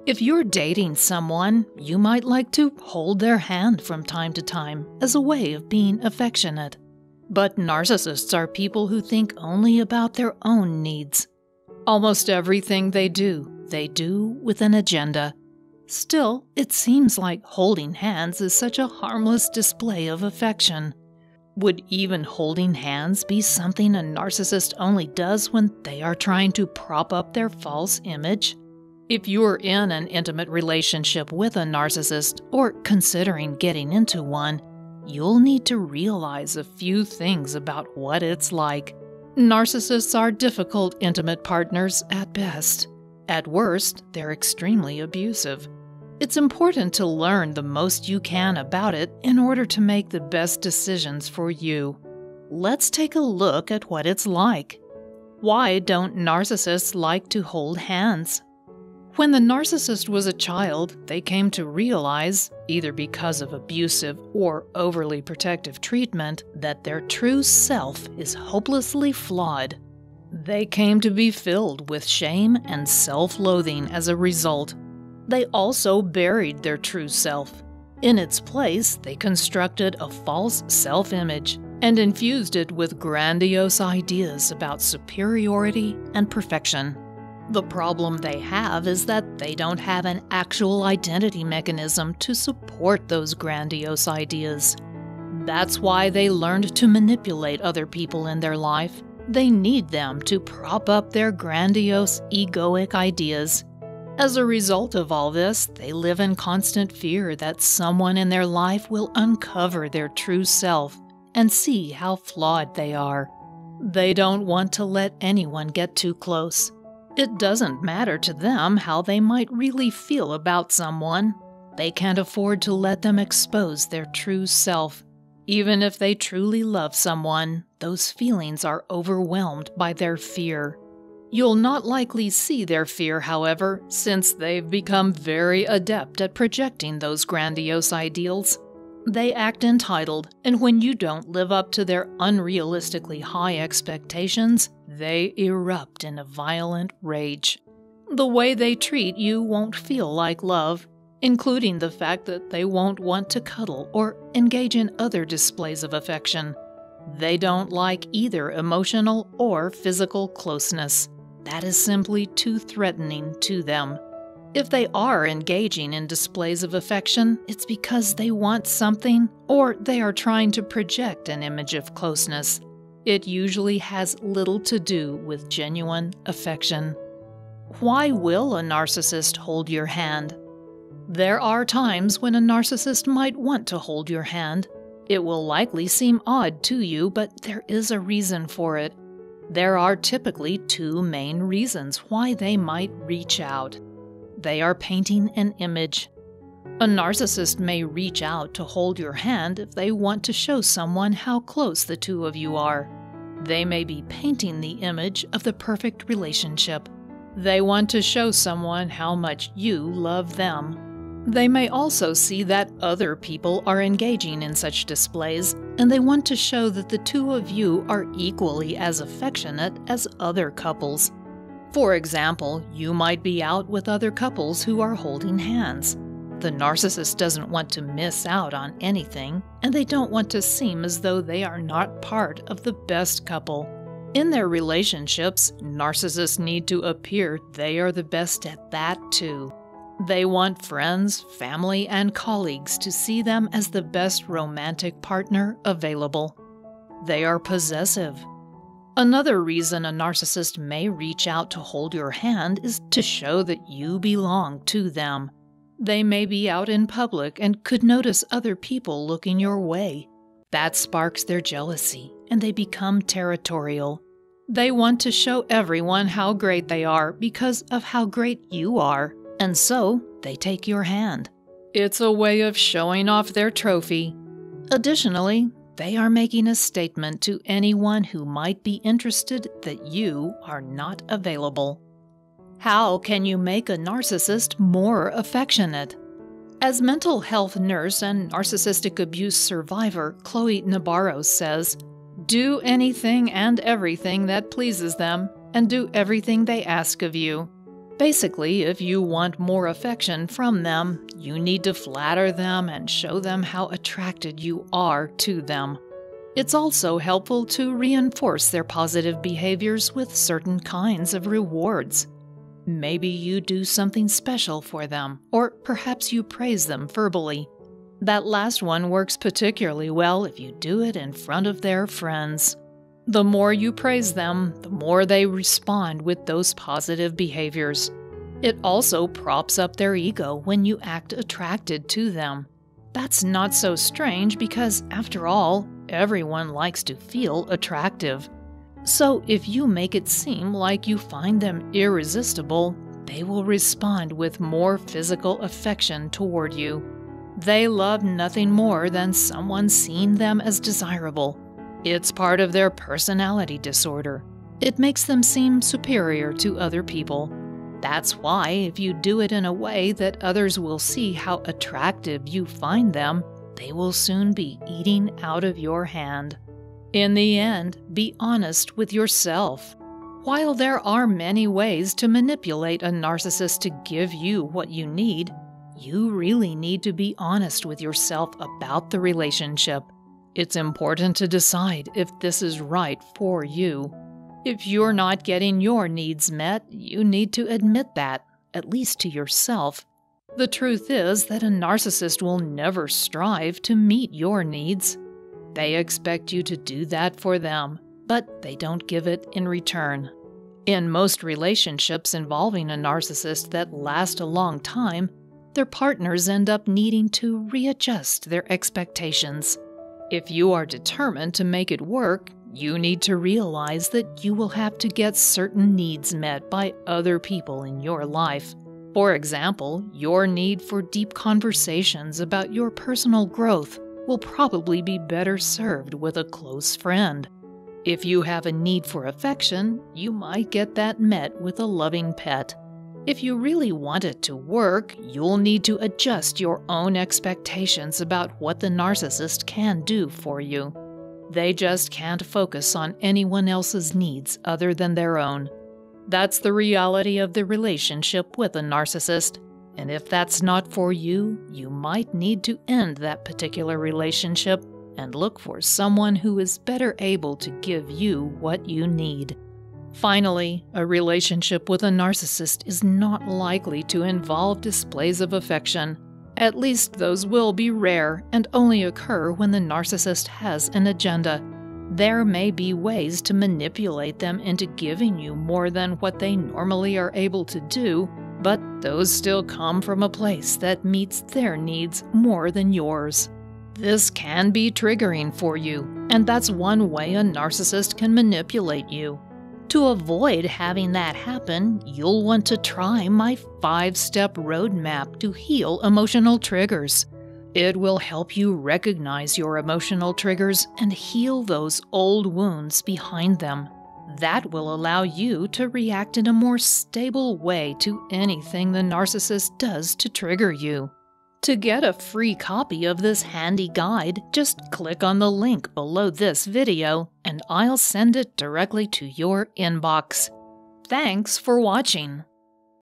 If you're dating someone, you might like to hold their hand from time to time as a way of being affectionate. But narcissists are people who think only about their own needs. Almost everything they do with an agenda. Still, it seems like holding hands is such a harmless display of affection. Would even holding hands be something a narcissist only does when they are trying to prop up their false image? If you're in an intimate relationship with a narcissist or considering getting into one, you'll need to realize a few things about what it's like. Narcissists are difficult intimate partners at best. At worst, they're extremely abusive. It's important to learn the most you can about it in order to make the best decisions for you. Let's take a look at what it's like. Why don't narcissists like to hold hands? When the narcissist was a child, they came to realize, either because of abusive or overly protective treatment, that their true self is hopelessly flawed. They came to be filled with shame and self-loathing as a result. They also buried their true self. In its place, they constructed a false self-image and infused it with grandiose ideas about superiority and perfection. The problem they have is that they don't have an actual identity mechanism to support those grandiose ideas. That's why they learned to manipulate other people in their life. They need them to prop up their grandiose, egoic ideas. As a result of all this, they live in constant fear that someone in their life will uncover their true self and see how flawed they are. They don't want to let anyone get too close. It doesn't matter to them how they might really feel about someone. They can't afford to let them expose their true self. Even if they truly love someone, those feelings are overwhelmed by their fear. You'll not likely see their fear, however, since they've become very adept at projecting those grandiose ideals. They act entitled, and when you don't live up to their unrealistically high expectations, they erupt in a violent rage. The way they treat you won't feel like love, including the fact that they won't want to cuddle or engage in other displays of affection. They don't like either emotional or physical closeness. That is simply too threatening to them. If they are engaging in displays of affection, it's because they want something or they are trying to project an image of closeness. It usually has little to do with genuine affection. Why will a narcissist hold your hand? There are times when a narcissist might want to hold your hand. It will likely seem odd to you, but there is a reason for it. There are typically two main reasons why they might reach out. They are painting an image. A narcissist may reach out to hold your hand if they want to show someone how close the two of you are. They may be painting the image of the perfect relationship. They want to show someone how much you love them. They may also see that other people are engaging in such displays, and they want to show that the two of you are equally as affectionate as other couples. For example, you might be out with other couples who are holding hands. The narcissist doesn't want to miss out on anything, and they don't want to seem as though they are not part of the best couple. In their relationships, narcissists need to appear they are the best at that too. They want friends, family, and colleagues to see them as the best romantic partner available. They are possessive. Another reason a narcissist may reach out to hold your hand is to show that you belong to them. They may be out in public and could notice other people looking your way. That sparks their jealousy, and they become territorial. They want to show everyone how great they are because of how great you are. And so, they take your hand. It's a way of showing off their trophy. Additionally, they are making a statement to anyone who might be interested that you are not available. How can you make a narcissist more affectionate? As mental health nurse and narcissistic abuse survivor Chloe Nabarro says, "Do anything and everything that pleases them, and do everything they ask of you. Basically, if you want more affection from them, you need to flatter them and show them how attracted you are to them. It's also helpful to reinforce their positive behaviors with certain kinds of rewards. Maybe you do something special for them, or perhaps you praise them verbally. That last one works particularly well if you do it in front of their friends. The more you praise them, the more they respond with those positive behaviors. It also props up their ego when you act attracted to them. That's not so strange because, after all, everyone likes to feel attractive. So if you make it seem like you find them irresistible, they will respond with more physical affection toward you. They love nothing more than someone seeing them as desirable. It's part of their personality disorder. It makes them seem superior to other people. That's why, if you do it in a way that others will see how attractive you find them, they will soon be eating out of your hand. In the end, be honest with yourself. While there are many ways to manipulate a narcissist to give you what you need, you really need to be honest with yourself about the relationship. It's important to decide if this is right for you. If you're not getting your needs met, you need to admit that, at least to yourself. The truth is that a narcissist will never strive to meet your needs. They expect you to do that for them, but they don't give it in return. In most relationships involving a narcissist that last a long time, their partners end up needing to readjust their expectations. If you are determined to make it work, you need to realize that you will have to get certain needs met by other people in your life. For example, your need for deep conversations about your personal growth will probably be better served with a close friend. If you have a need for affection, you might get that met with a loving pet. If you really want it to work, you'll need to adjust your own expectations about what the narcissist can do for you. They just can't focus on anyone else's needs other than their own. That's the reality of the relationship with a narcissist. And if that's not for you, you might need to end that particular relationship and look for someone who is better able to give you what you need. Finally, a relationship with a narcissist is not likely to involve displays of affection. At least those will be rare and only occur when the narcissist has an agenda. There may be ways to manipulate them into giving you more than what they normally are able to do, but those still come from a place that meets their needs more than yours. This can be triggering for you, and that's one way a narcissist can manipulate you. To avoid having that happen, you'll want to try my 5-step roadmap to heal emotional triggers. It will help you recognize your emotional triggers and heal those old wounds behind them. That will allow you to react in a more stable way to anything the narcissist does to trigger you. To get a free copy of this handy guide, just click on the link below this video and I'll send it directly to your inbox. Thanks for watching.